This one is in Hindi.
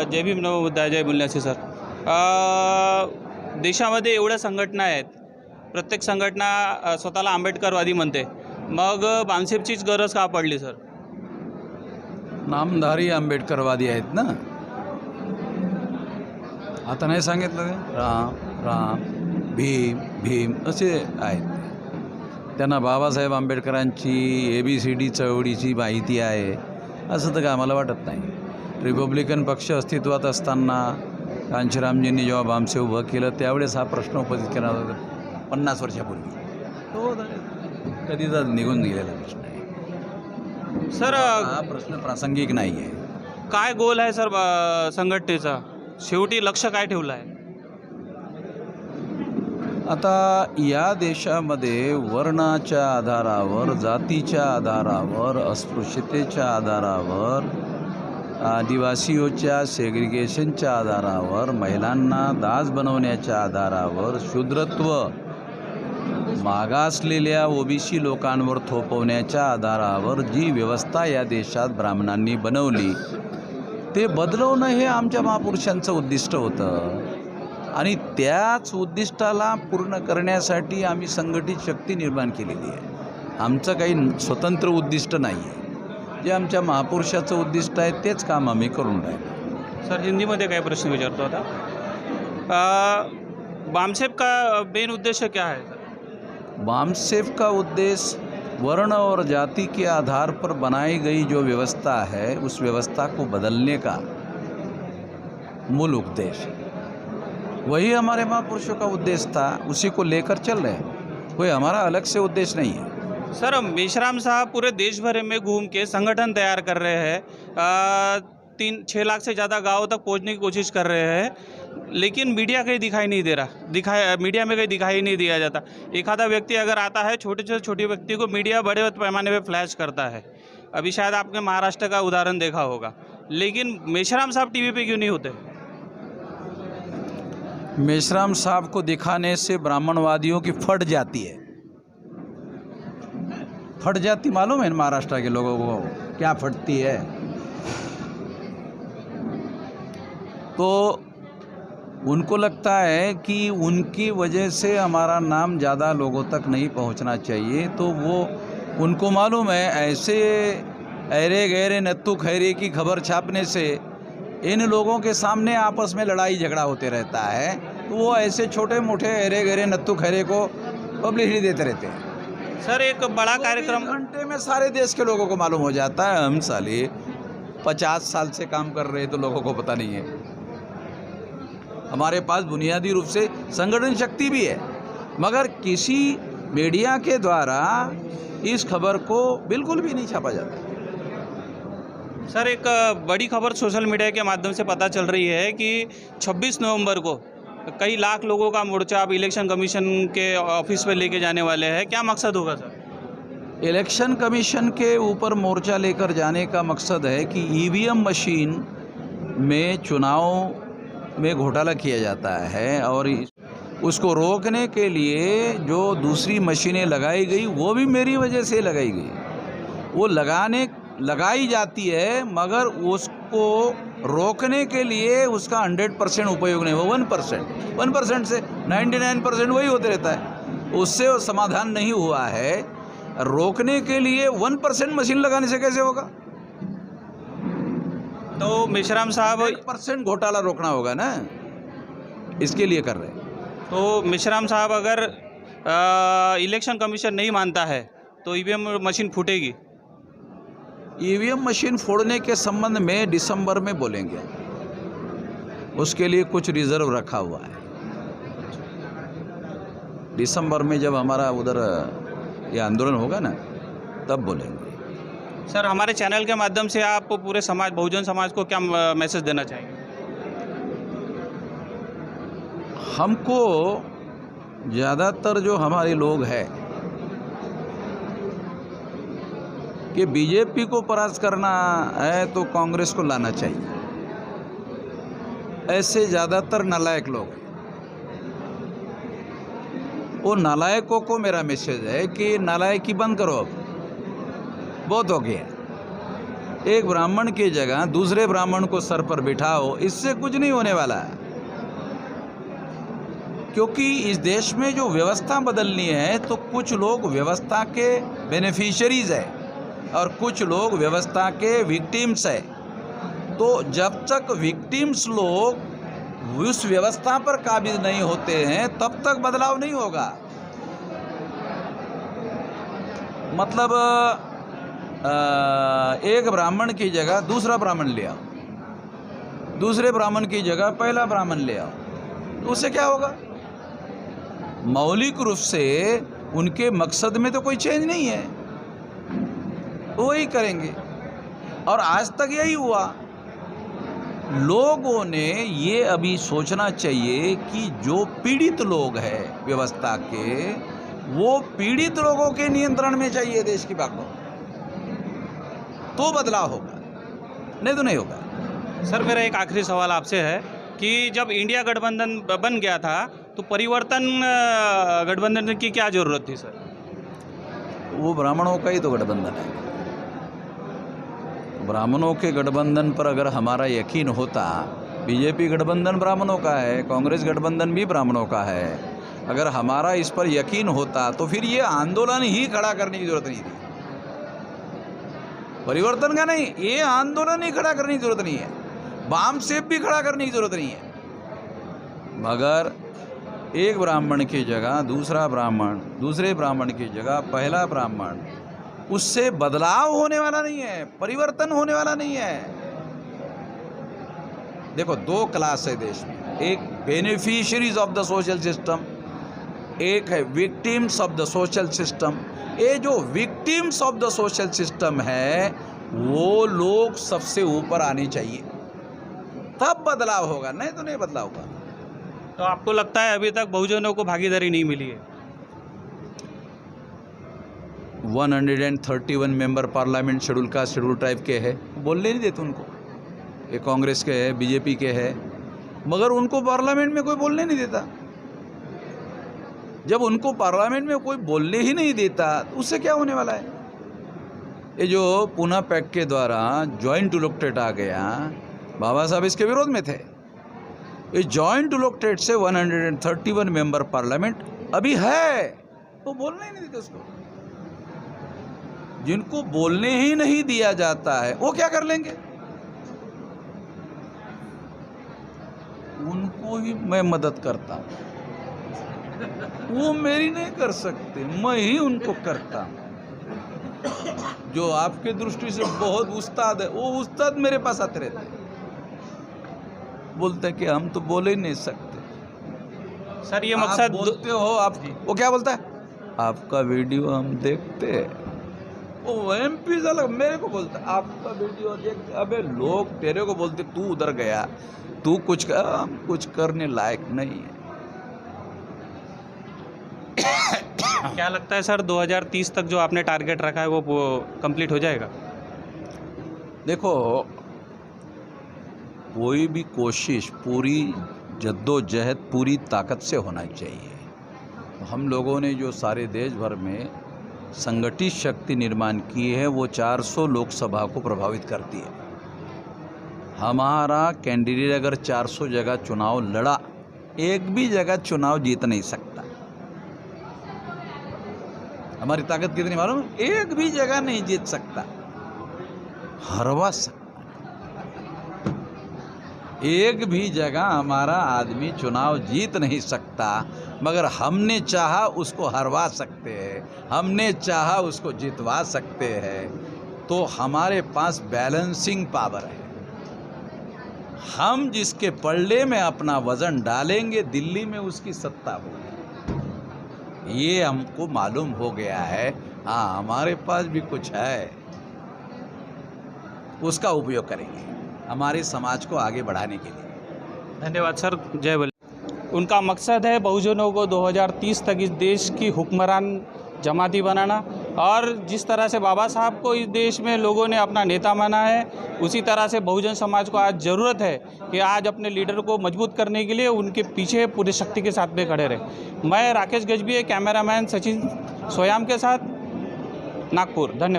जय भीम नमो बुद्धाय जय बोलण्याचे सर. देशामध्ये एवढ्या संघटना आहेत, प्रत्येक संघटना स्वतःला आंबेडकरवादी म्हणते, मग बामसेफचीच गरज का पडली सर? नामधारी आंबेडकरवादी आहेत ना. आता नाही सांगितलं ते राम राम भीम भीम असे आहेत. त्यांना बाबासाहेब आंबेडकरांची ABCD चळवळीची माहिती आहे असं तर काय आम्हाला वाटत नाही. रिपब्लिकन पक्ष अस्तित्वात असताना कांशीरामजींनी जेव्हा बामसेफ उभं केलं त्यावेळेस हा प्रश्न उपस्थित केला होता 50 वर्षापूर्वी. तो कधीच निघून गेलेला प्रश्न आहे सर. हा प्रश्न प्रासंगिक नाही आहे. काय गोल आहे सर संघटनेचा? शेवटी लक्ष काय ठेवलं आहे? आता या देशामध्ये वर्णाच्या आधारावर, जातीच्या आधारावर, अस्पृश्यतेच्या आधारावर, आदिवासीच्या सेग्रिगेशनच्या आधारावर, महिलांना दास बनवण्याच्या आधारावर, शूद्रत्व मागासलेल्या OBC लोकांवर थोपवण्याच्या आधारावर जी व्यवस्था या देशात ब्राह्मणांनी बनवली ते बदलवणं हे आमच्या महापुरुषांचं उद्दिष्ट होतं. आणि त्याच उद्दिष्टाला पूर्ण करण्यासाठी आम्ही संघटित शक्ती निर्माण केलेली आहे. आमचं काही स्वतंत्र उद्दिष्ट नाही आहे. जे आमच्या महापुरुषाचं उद्दिष्ट आहे तेच काम आम्ही करून राहिलो. सर हिंदीमध्ये काय प्रश्न विचारतो आता. बामसेफ का मेन उद्देश्य क्या है सर? बामसेफ का उद्देश्य वर्ण और जाति के आधार पर बनाई गई जो व्यवस्था है उस व्यवस्था को बदलने का मूल उद्देश्य, वही हमारे महापुरुषों का उद्देश्य था. उसी को लेकर चल रहे हैं. कोई हमारा अलग से उद्देश्य नहीं है. सर मेश्राम साहब पूरे देश भर में घूम के संगठन तैयार कर रहे हैं, 3-6 लाख से ज़्यादा गाँव तक पहुंचने की कोशिश कर रहे हैं, लेकिन मीडिया कहीं दिखाई नहीं दे रहा. मीडिया में कहीं दिखाई नहीं दिया जाता. एखादा व्यक्ति अगर आता है, छोटे से छोटे व्यक्ति को मीडिया बड़े पैमाने पे फ्लैश करता है. अभी शायद आपने महाराष्ट्र का उदाहरण देखा होगा, लेकिन मेश्राम साहब TV पे क्यों नहीं होते? मेश्राम साहब को दिखाने से ब्राह्मणवादियों की फट जाती है. फट जाती मालूम है महाराष्ट्र के लोगों को क्या फटती है? तो उनको लगता है कि उनकी वजह से हमारा नाम ज़्यादा लोगों तक नहीं पहुंचना चाहिए. तो वो उनको मालूम है ऐसे अरे गहरे नत्थु खैरे की खबर छापने से इन लोगों के सामने आपस में लड़ाई झगड़ा होते रहता है. तो वो ऐसे छोटे मोटे अरे गहरे नत्थु खैरे को पब्लिसिटी देते रहते हैं. सर एक बड़ा कार्यक्रम घंटे में सारे देश के लोगों को मालूम हो जाता है. हम साले 50 साल से काम कर रहे हैं तो लोगों को पता नहीं है. हमारे पास बुनियादी रूप से संगठन शक्ति भी है, मगर किसी मीडिया के द्वारा इस खबर को बिल्कुल भी नहीं छापा जाता. सर एक बड़ी खबर सोशल मीडिया के माध्यम से पता चल रही है कि 26 नवंबर को कई लाख लोगों का मोर्चा आप इलेक्शन कमीशन के ऑफिस पे लेके जाने वाले हैं. क्या मकसद होगा सर? इलेक्शन कमीशन के ऊपर मोर्चा लेकर जाने का मकसद है कि EVM मशीन में चुनाव में घोटाला किया जाता है और उसको रोकने के लिए जो दूसरी मशीनें लगाई गई वो भी मेरी वजह से लगाई गई. वो लगाई जाती है, मगर उसको रोकने के लिए उसका 100% उपयोग नहीं. वो 1% से 99% वही होते रहता है. उससे वो समाधान नहीं हुआ है. रोकने के लिए 1% मशीन लगाने से कैसे होगा? तो मेश्राम साहब 1% घोटाला रोकना होगा ना, इसके लिए कर रहे हैं. तो मेश्राम साहब अगर इलेक्शन कमीशन नहीं मानता है तो EVM मशीन फूटेगी. EVM मशीन फोड़ने के संबंध में दिसंबर में बोलेंगे. उसके लिए कुछ रिजर्व रखा हुआ है. दिसंबर में जब हमारा उधर ये आंदोलन होगा ना तब बोलेंगे. सर हमारे चैनल के माध्यम से आप पूरे समाज, बहुजन समाज को क्या मैसेज देना चाहेंगे? हमको ज़्यादातर जो हमारे लोग हैं कि बीजेपी को परास्त करना है तो कांग्रेस को लाना चाहिए, ऐसे ज़्यादातर नालायक लोग हैं. वो नालायकों को मेरा मैसेज है कि नालायकी बंद करो, अब बहुत हो गया. एक ब्राह्मण की जगह दूसरे ब्राह्मण को सर पर बिठाओ, इससे कुछ नहीं होने वाला है। क्योंकि इस देश में जो व्यवस्था बदलनी है तो कुछ लोग व्यवस्था के बेनिफिशियरीज है और कुछ लोग व्यवस्था के विक्टिम्स है। तो जब तक विक्टिम्स लोग उस व्यवस्था पर काबिज नहीं होते हैं तब तक बदलाव नहीं होगा। मतलब एक ब्राह्मण की जगह दूसरा ब्राह्मण ले आओ, दूसरे ब्राह्मण की जगह पहला ब्राह्मण ले आओ, तो उससे क्या होगा? मौलिक रूप से उनके मकसद में तो कोई चेंज नहीं है, वही करेंगे। और आज तक यही हुआ। लोगों ने ये अभी सोचना चाहिए कि जो पीड़ित लोग हैं व्यवस्था के, वो पीड़ित लोगों के नियंत्रण में चाहिए देश की बात, तो बदलाव होगा, नहीं तो नहीं होगा। सर मेरा एक आखिरी सवाल आपसे है कि जब इंडिया गठबंधन बन गया था तो परिवर्तन गठबंधन की क्या ज़रूरत थी सर? वो ब्राह्मणों का ही तो गठबंधन है। ब्राह्मणों के गठबंधन पर अगर हमारा यकीन होता, बीजेपी गठबंधन ब्राह्मणों का है, कांग्रेस गठबंधन भी ब्राह्मणों का है, अगर हमारा इस पर यकीन होता तो फिर ये आंदोलन ही खड़ा करने की जरूरत नहीं थी। परिवर्तन का नहीं, ये आंदोलन ही खड़ा करने की जरूरत नहीं है, बाम सेब भी खड़ा करने की जरूरत नहीं है। मगर एक ब्राह्मण की जगह दूसरा ब्राह्मण, दूसरे ब्राह्मण की जगह पहला ब्राह्मण, उससे बदलाव होने वाला नहीं है, परिवर्तन होने वाला नहीं है। देखो, दो क्लास है देश में, एक beneficiaries of the social system, एक है victims of the social system. ये जो victims of the social system है वो लोग सबसे ऊपर आने चाहिए, तब बदलाव होगा, नहीं तो नहीं बदलाव होगा। तो आपको लगता है अभी तक बहुजनों को भागीदारी नहीं मिली है? 131 member parliament schedule caste schedule tribe के है, बोलने नहीं देते उनको। ये कांग्रेस के है, बीजेपी के है, मगर उनको पार्लियामेंट में कोई बोलने नहीं देता। जब उनको पार्लियामेंट में कोई बोलने ही नहीं देता तो उससे क्या होने वाला है? ये जो पूना पैक्ट के द्वारा जॉइंट इलेक्टेड आ गया, बाबा साहब इसके विरोध में थे। ये जॉइंट इलेक्टेड से 131 मेंबर पार्लियामेंट अभी है, तो बोलने ही नहीं देते उसको। जिनको बोलने ही नहीं दिया जाता है वो क्या कर लेंगे? उनको ही मैं मदद करता हूं, वो मेरी नहीं कर सकते, मैं ही उनको करता हूं। जो आपके दृष्टि से बहुत उस्ताद है, वो उस्ताद मेरे पास आते रहते हैं, बोलते हैं कि हम तो बोल ही नहीं सकते। सर ये आप मकसद बोलते हो, आप वो क्या बोलता है, आपका वीडियो हम देखते हैं। वो MP अलग मेरे को बोलता है आपका वीडियो देख। अबे लोग तेरे को बोलते तू उधर गया, तू कुछ कर, हम कुछ करने लायक नहीं है। क्या लगता है सर 2030 तक जो आपने टारगेट रखा है वो कंप्लीट हो जाएगा? देखो, कोई भी कोशिश पूरी जद्दोजहद पूरी ताकत से होना चाहिए। हम लोगों ने जो सारे देश भर में संगठित शक्ति निर्माण की है वो 400 लोकसभा को प्रभावित करती है। हमारा कैंडिडेट अगर 400 जगह चुनाव लड़ा, एक भी जगह चुनाव जीत नहीं सकता। हमारी ताकत कितनी मालूम? एक भी जगह नहीं जीत सकता, हरवा सकता। एक भी जगह हमारा आदमी चुनाव जीत नहीं सकता, मगर हमने चाहा उसको हरवा सकते हैं, हमने चाहा उसको जितवा सकते हैं। तो हमारे पास बैलेंसिंग पावर है। हम जिसके पल्ले में अपना वजन डालेंगे, दिल्ली में उसकी सत्ता होगी, ये हमको मालूम हो गया है। हाँ, हमारे पास भी कुछ है, उसका उपयोग करेंगे हमारे समाज को आगे बढ़ाने के लिए। धन्यवाद सर, जय बल्ले। उनका मकसद है बहुजनों को 2030 तक इस देश की हुक्मरान जमाती बनाना, और जिस तरह से बाबा साहब को इस देश में लोगों ने अपना नेता माना है, उसी तरह से बहुजन समाज को आज ज़रूरत है कि आज अपने लीडर को मजबूत करने के लिए उनके पीछे पूरी शक्ति के साथ में खड़े रहे। मैं राकेश गजबी, कैमरामैन सचिन सोयाम के साथ, नागपुर। धन्यवाद।